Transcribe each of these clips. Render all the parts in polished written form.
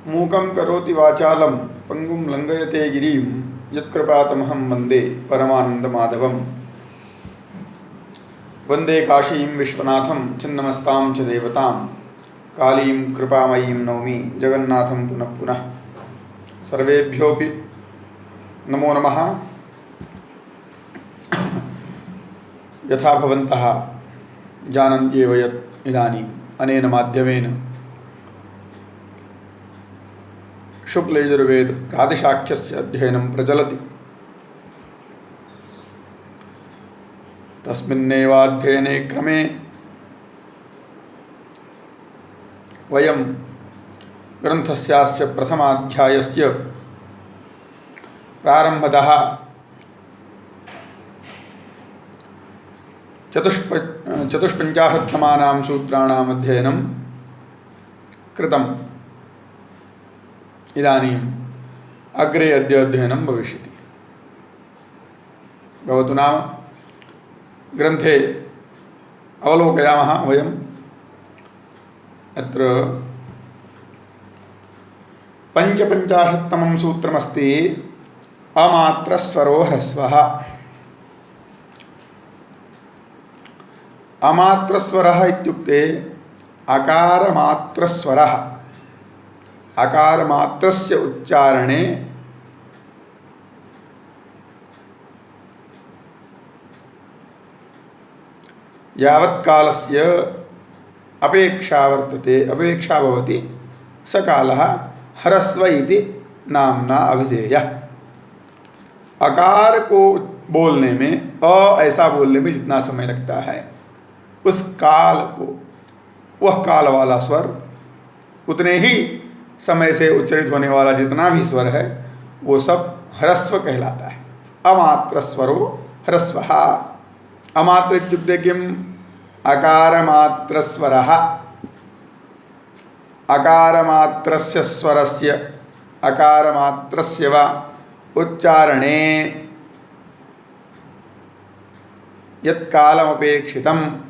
मूकं करोति वाचालं पंगुं लंघयते गिरिं यत्कृपातमहं वन्दे परमानन्दमाधवं। वन्दे काशीं विश्वनाथं छिन्नमस्तां च देवतां कालीं कृपामयीं नौमि जगन्नाथं पुनः पुनः। सर्वेभ्योऽपि नमो नमः। यथा भवन्तः जानन्त्येव यत् इदानीम् अनेन माध्यमेन शुक्लयजुर्वेद प्रातिशाख्यस्य अध्ययनं प्रचलति। तस्मिन्नेवाध्ययने क्रमे वयं ग्रन्थस्यास्य प्रथमाध्यायस्य प्रारम्भतः चतुष्पञ्चाशत्तमानां सूत्राणाम् अध्ययनं कृतम्। इदानीम् अग्रे अद्य अध्ययनं भविष्यति। भवतु नाम ग्रन्थे अवलोकयामः वयम्। अत्र पञ्चपञ्चाशत्तमं सूत्रमस्ति अमात्रस्वरो ह्रस्वः। अमात्रस्वरः इत्युक्ते अकारमात्रस्वरः। अकारमात्रस्य उच्चारणे यावत्कालस्य अपेक्षा वर्तते, अपेक्षा भवति, स कालः ह्रस्व इति नाम्ना अभिधेयः। अकार को बोलने में, ऐसा बोलने में जितना समय लगता है, उस काल को, वह काल वाला स्वर उतने ही समय से उच्चरित होने वाला जितना भी स्वर है वो सब ह्रस्व कहलाता है। अमात्र स्वरो ह्रस्वः। अमात्र इत्युक्ते किम्? अकारमात्र स्वरः। अकारमात्रस्य स्वरस्य, अकारमात्रस्य वा उच्चारणे यत्कालमपेक्षितं,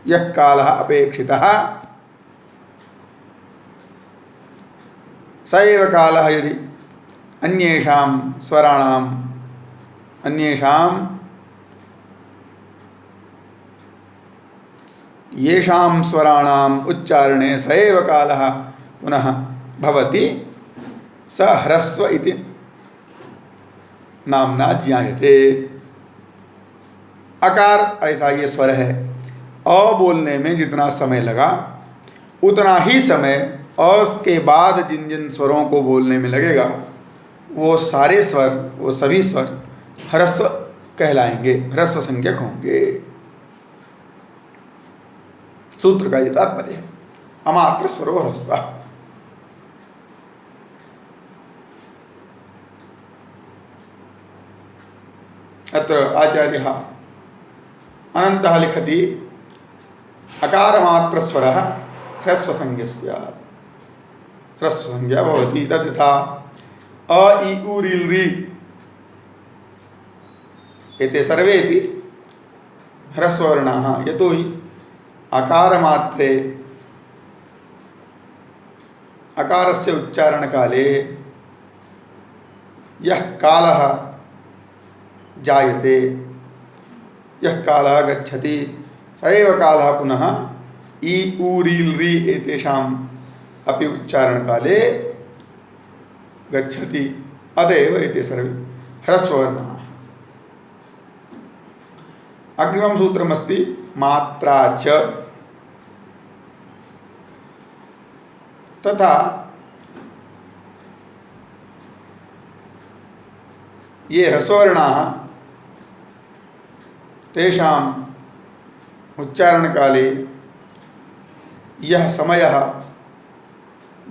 यः कालः अपेक्षितः, स एव कालः यदि अन्येषां स्वराणाम्, अन्येषां येषां स्वराणाम् उच्चारणे स एव कालः पुनः भवति, स ह्रस्व इति नाम्ना ज्ञायते। अकार ऐसा ये स्वर है, अ बोलने में जितना समय लगा उतना ही समय अ के बाद जिन जिन स्वरों को बोलने में लगेगा वो सारे स्वर, वो सभी स्वर ह्रस्व कहलाएंगे, ह्रस्व संज्ञक होंगे। सूत्र का ये तात्पर्य है। अमात्र स्वरो ह्रस्व। अत्र आचार्यः अनन्तः लिखति अकारमात्रस्वरः ह्रस्वसंज्ञः स्यात्। ह्रस्वसंज्ञा भवति। तथा अ इ उ ऋ ऋ एते सर्वेपि ह्रस्ववर्णाः। यतो हि अकारमात्रे अकारस्य उच्चारणकाले यः कालः जायते, यः कालः गच्छति, स एव कालः पुनः इ उ ऋ ऋ एतेषाम् अपि उच्चारणकाले गच्छति। अतएव एते सर्वे ह्रस्ववर्णाः। अग्रिमं सूत्रमस्ति मात्रा च। तथा ये ह्रस्ववर्णाः तेषाम् उच्चारणकाले यह समयः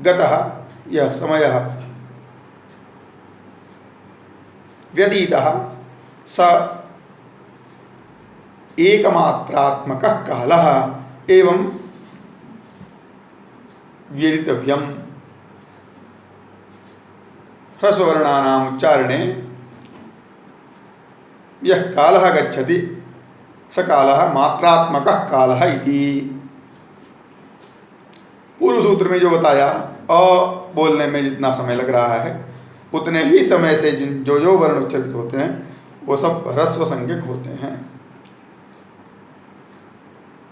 गतः, यह समयः व्यतीतः, स एकमात्रात्मकः कालः एवं व्यतितव्यम्। ह्रस्ववर्णानाम् उच्चारणे यः कालः गच्छति स कालः मात्रात्मकः कालः इति। पूर्व सूत्र में जो बताया अ बोलने में जितना समय लग रहा है उतने ही समय से जो जो वर्ण उच्चारित होते हैं वो सब ह्रस्व संज्ञक होते हैं।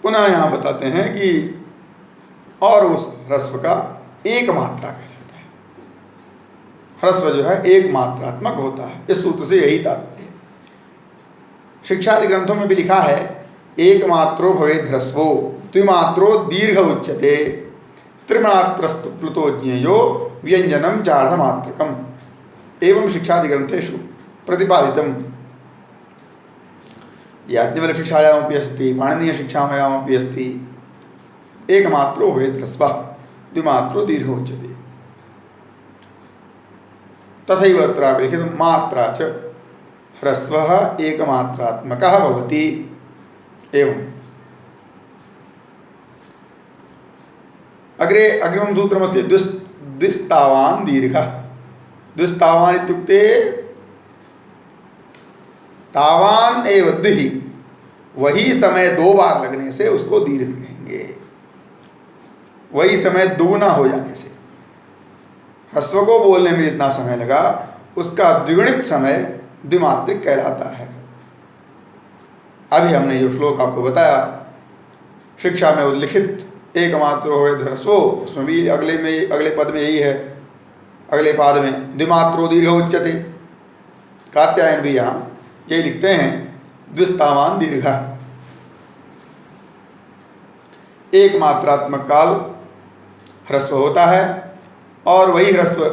पुनः यहाँ बताते हैं कि और उस ह्रस्व का एक मात्रा कहलाता है। ह्रस्व जो है एक मात्रात्मक होता है। इस सूत्र से यही तात्पर्य। शिक्षादि ग्रंथों में भी लिखा है एक मात्रो भवेद ह्रस्वो द्विमात्रो दीर्घ उच्यते त्रिमात्रस्तु प्लुतो ज्ञेयो व्यंजनम चार्धमात्रकम एवं शिक्षादि ग्रंथेषु प्रतिपादितम्। याज्ञवल्क्य शिक्षायामपि अस्ति पाणिनीय शिक्षायामपि अस्ति एकमात्रो भवेद ह्रस्वः द्विमात्रो दीर्घ उच्यते। तथैव अत्रापि लिखितं मात्रा च ह्रस्वः एकमात्रात्मकः भवति। एवं अग्रे अग्रिमं सूत्रमस्ति द्विस्तावान् दीर्घः। द्विस्तावान् इत्युक्ते तावान एव द्वि, वही समय दो बार लगने से उसको दीर्घ कहेंगे। वही समय दुगुना हो जाने से ह्रस्व को बोलने में जितना समय लगा उसका द्विगुणित समय द्विमात्रिक कहलाता है। अभी हमने जो श्लोक आपको बताया शिक्षा में उल्लिखित एकमात्रो भवेद ह्रस्वो, उसमें भी अगले पद में यही है। अगले पाद में द्विमात्रो दीर्घ उच्यते। कात्यायन भी यहाँ यही लिखते हैं द्विस्तावान दीर्घ। एक मात्रात्मक काल ह्रस्व होता है और वही ह्रस्व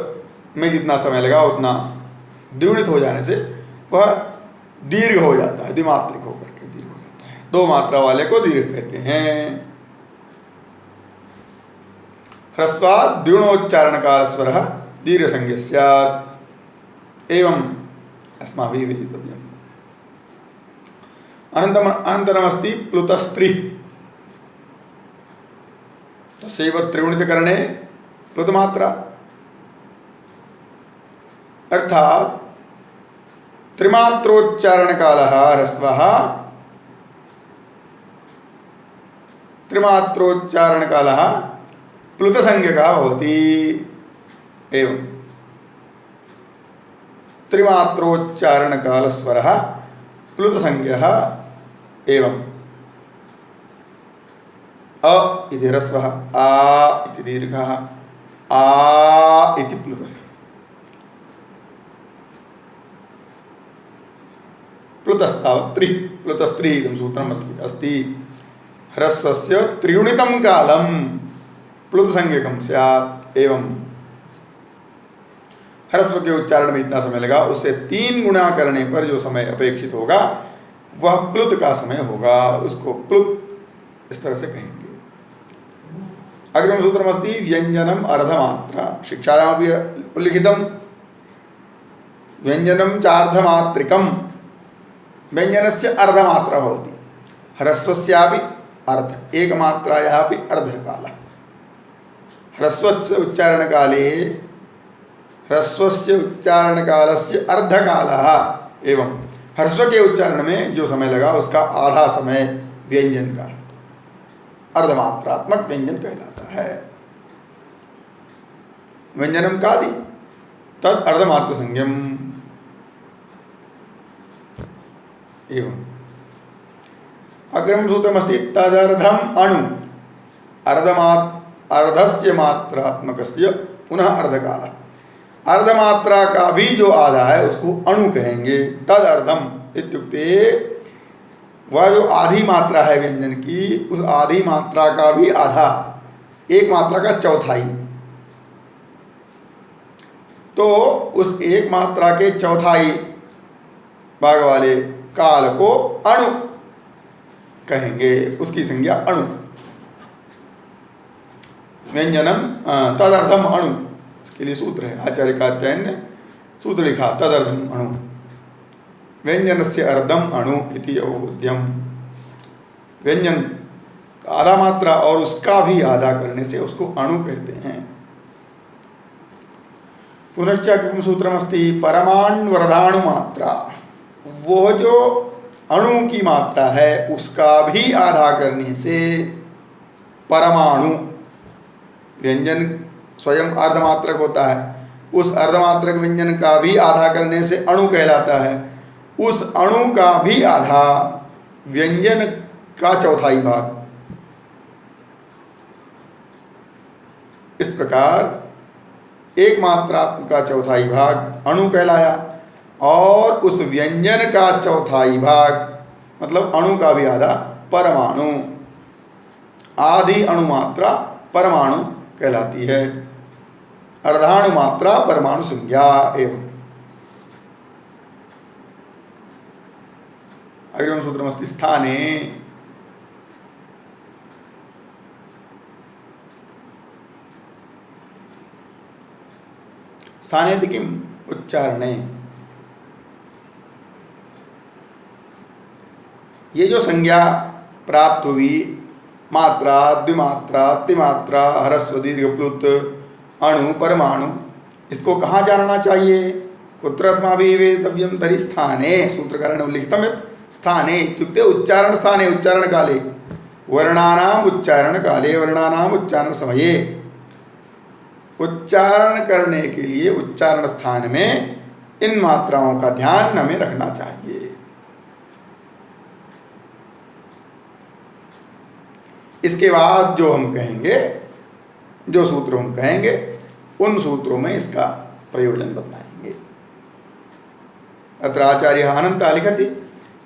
में जितना समय लगा उतना द्विगुणित हो जाने से वह दीर्घ हो जाता है, द्विमात्रिक होकर के दीर्घ हो जाता है। दो मात्रा वाले को दीर्घ कहते हैं। ह्रस्वात् द्विगुणोच्चारण काल स्वर दीर्घ संज्ञ स्यात् एवं अस्माभिः विदितव्यम्। अनन्तरमस्ति प्लुतस्त्री। तस्यैव त्रिगुणितकरणे प्लुतमात्रा अर्थात त्रिमात्रोच्चारण कालः ह्रस्वः त्रिमात्रोच्चारण कालः प्लुतसंज्ञकः भवति। एवं त्रिमात्रोच्चारण कालस्वरः प्लुतसंज्ञः एवं अ इति ह्रस्वः आ इति दीर्घः आ इति प्लुतः। प्लुतस्तावत् त्रि प्लुतस्त्री इदं सूत्रम् अस्ति। ह्रस्वस्य त्रिगुणितं कालं प्लुतसंज्ञकं स्यात्। एवं ह्रस्व के उच्चारण में इतना समय लगा उससे 3 गुणा करने पर जो समय अपेक्षित होगा वह प्लुत का समय होगा, उसको प्लुत इस तरह से कहेंगे। अग्रिम सूत्रमस्ति व्यंजनम अर्धमात्रा। शिक्षायामपि उल्लिखितं व्यंजनम चार्धमात्रिकम्। व्यंजनस्य अर्धमात्रा भवति। ह्रस्वस्यापि अर्ध एकमात्रायापि अर्धकालः। ह्रस्वस्य उच्चारणकाले ह्रस्वस्य उच्चारणकालस्य अर्धकालः एवं ह्रस्व के उच्चारण में जो समय लगा उसका आधा समय व्यंजन का अर्धमात्रात्मक व्यंजन कहलाता है। व्यंजनम कादि तद अर्धमात्र संज्ञम। एवं अग्रिम सूत्रमस्ति तदर्धम अणु अर्धस्य मात्रात्मकस्य पुनः अर्धकालः। अर्धमात्रा का भी जो आधा है उसको अणु कहेंगे। तद अर्धम इत्युक्ते वह जो आधी मात्रा है व्यंजन की उस आधी मात्रा का भी आधा, एक मात्रा का चौथाई, तो उस एक मात्रा के चौथाई भाग वाले काल को अणु कहेंगे, उसकी संज्ञा अणु। व्यंजनम तदर्थम अणु, इसके लिए सूत्र है। आचार्य कात्यायन ने सूत्र लिखा तदर्थम अणु। व्यंजनस्य अर्धम अणु इति अवबोध्यम। व्यंजन आधा मात्रा और उसका भी आधा करने से उसको अणु कहते हैं। पुनश्च किम सूत्रमस्ति परमाण्वर्धाणु मात्रा। वो जो अणु की मात्रा है उसका भी आधा करने से परमाणु व्यंजन स्वयं अर्धमात्रक होता है, उस अर्धमात्रक व्यंजन का भी आधा करने से अणु कहलाता है, उस अणु का भी आधा व्यंजन का चौथाई भाग। इस प्रकार एक मात्रात्मक का चौथाई भाग अणु कहलाया, और उस व्यंजन का चौथाई भाग मतलब अणु का भी आधा परमाणु, आधी अणु मात्रा परमाणु कहलाती है। अर्धाणु मात्रा परमाणु संज्ञा एवं। अग्रिमं सूत्रमस्ति स्थाने। स्थाने इति किम्? उच्चारणे। ये जो संज्ञा प्राप्त हुई, मात्रा, द्विमात्रा, त्रिमात्रा, ह्रस्व दीर्घ प्लुत, अणु, परमाणु, इसको कहाँ जानना चाहिए? कुत्र अस्माभिः वेदितव्यं? तर्हि स्थाने। सूत्रकारेण उल्लिखितं यत् स्थाने इत्युक्ते उच्चारण स्थाने, उच्चारण काले, वर्णानाम उच्चारण काले, वर्णानाम उच्चारण समये। उच्चारण करने के लिए उच्चारण स्थान में इन मात्राओं का ध्यान हमें रखना चाहिए। इसके बाद जो हम कहेंगे, जो सूत्र हम कहेंगे, उन सूत्रों में इसका प्रयोजन बताएंगे। अत्र आचार्यः अनन्तः लिखति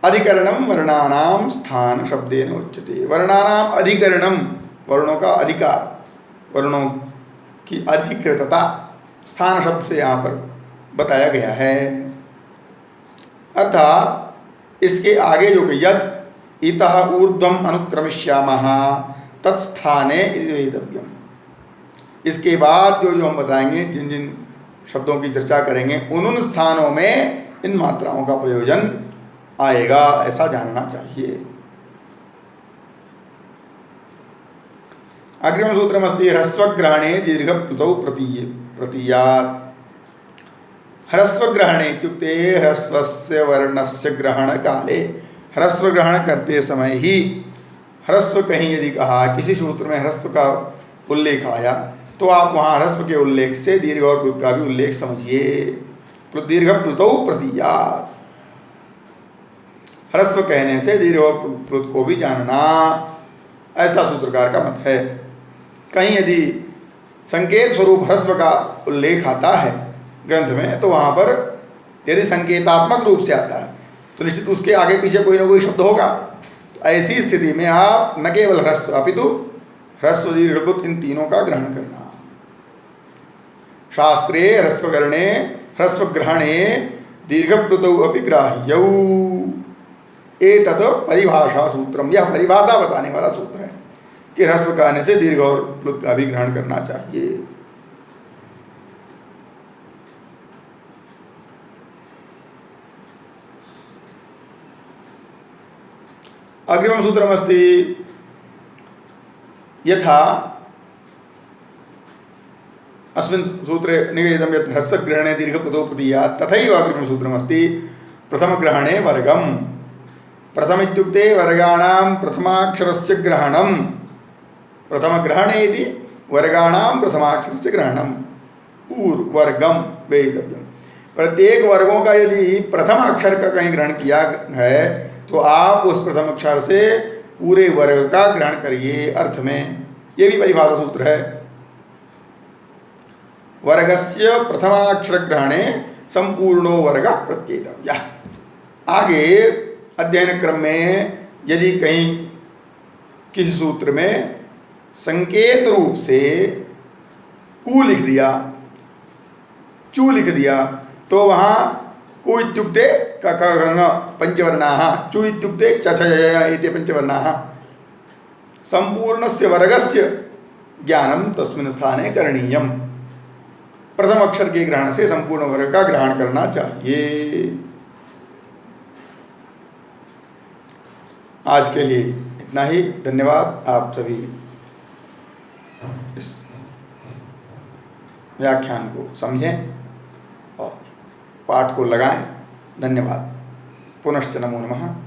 अधिकरणम वर्णानाम स्थान शब्देन उच्यते। वर्णानाम अधिकरणम, वर्णों का अधिकार, वर्णों की अधिकृतता स्थान शब्द से यहाँ पर बताया गया है। अर्थात इसके आगे जो कि यद इतः ऊर्ध्वम अनुक्रमिष्यामः तत्स्थाने वेदितव्यम्, इसके बाद जो जो हम बताएंगे, जिन जिन शब्दों की चर्चा करेंगे, उन स्थानों में इन मात्राओं का प्रयोजन आएगा, ऐसा जानना चाहिए। अग्रिम सूत्रमस्ति ह्रस्वग्रहणे दीर्घप्लुतौ प्रतीयात्। ह्रस्वग्रहणे इत्युक्ते ह्रस्वस्य वर्णस्य ग्रहण काले, ह्रस्व ग्रहण करते समय ही, ह्रस्व कहीं यदि कहा, किसी सूत्र में ह्रस्व का उल्लेख आया, तो आप वहाँ ह्रस्व के उल्लेख से दीर्घ और प्लुत का भी उल्लेख समझिए। दीर्घ प्लुतौ प्रतीयात्, ह्रस्व कहने से दीर्घ और प्लुत को भी जानना, ऐसा सूत्रकार का मत है। कहीं यदि संकेत स्वरूप ह्रस्व का उल्लेख आता है ग्रंथ में, तो वहाँ पर यदि संकेतात्मक रूप से आता है तो निश्चित उसके आगे पीछे कोई ना कोई शब्द होगा। तो ऐसी स्थिति में आप न केवल ह्रस्व अपितु ह्रस्व दीर्घ प्लुत इन तीनों का ग्रहण करना। शास्त्रे ह्रस्वकरणे ह्रस्वग्रहणे दीर्घप्लुतौ अपि ग्राह्यौ, एतत् परिभाषा सूत्रम, यह परिभाषा बताने वाला सूत्र है कि ह्रस्व कहने से दीर्घ और प्लुत का भी ग्रहण करना चाहिए। अग्रिमं सूत्रमस्ति यथा अस्मिन् सूत्रे निगदितं यत् ह्रस्वग्रहणे दीर्घप्लुतौ प्रतीयात्, तथैव अग्रिमं सूत्रमस्ति प्रथमग्रहणे वर्गम्। प्रथम इत्युक्ते वर्गाणां प्रथमाक्षरस्य ग्रहणं, प्रथमग्रहणे इति वर्गाणां प्रथमाक्षरस्य ग्रहणं, वर्गम वेदितव्यम्। प्रत्येक वर्गों का यदि प्रथम अक्षर का कहीं ग्रहण किया है तो आप उस प्रथम अक्षर से पूरे वर्ग का ग्रहण करिए अर्थ में। ये भी परिभाषा सूत्र है। वर्गस्य प्रथमाक्षर ग्रहणे संपूर्णो वर्ग प्रत्येतव्यः। आगे अध्ययन क्रम में यदि कहीं किसी सूत्र में संकेत रूप से कु लिख दिया, चू लिख दिया, तो वहाँ कु इत्युक्ते क ख ग घ पंचवर्णाः, चू इत्युक्ते च छ य य इति पंचवर्णाः। संपूर्णस्य वर्गस्य ज्ञानं तस्मिन् स्थाने करणीयम्। प्रथम अक्षर के ग्रहण से संपूर्ण वर्ग का ग्रहण करना चाहिए। आज के लिए इतना ही। धन्यवाद। आप सभी इस व्याख्यान को समझें और पाठ को लगाएं। धन्यवाद। पुनश्च नमो नमः।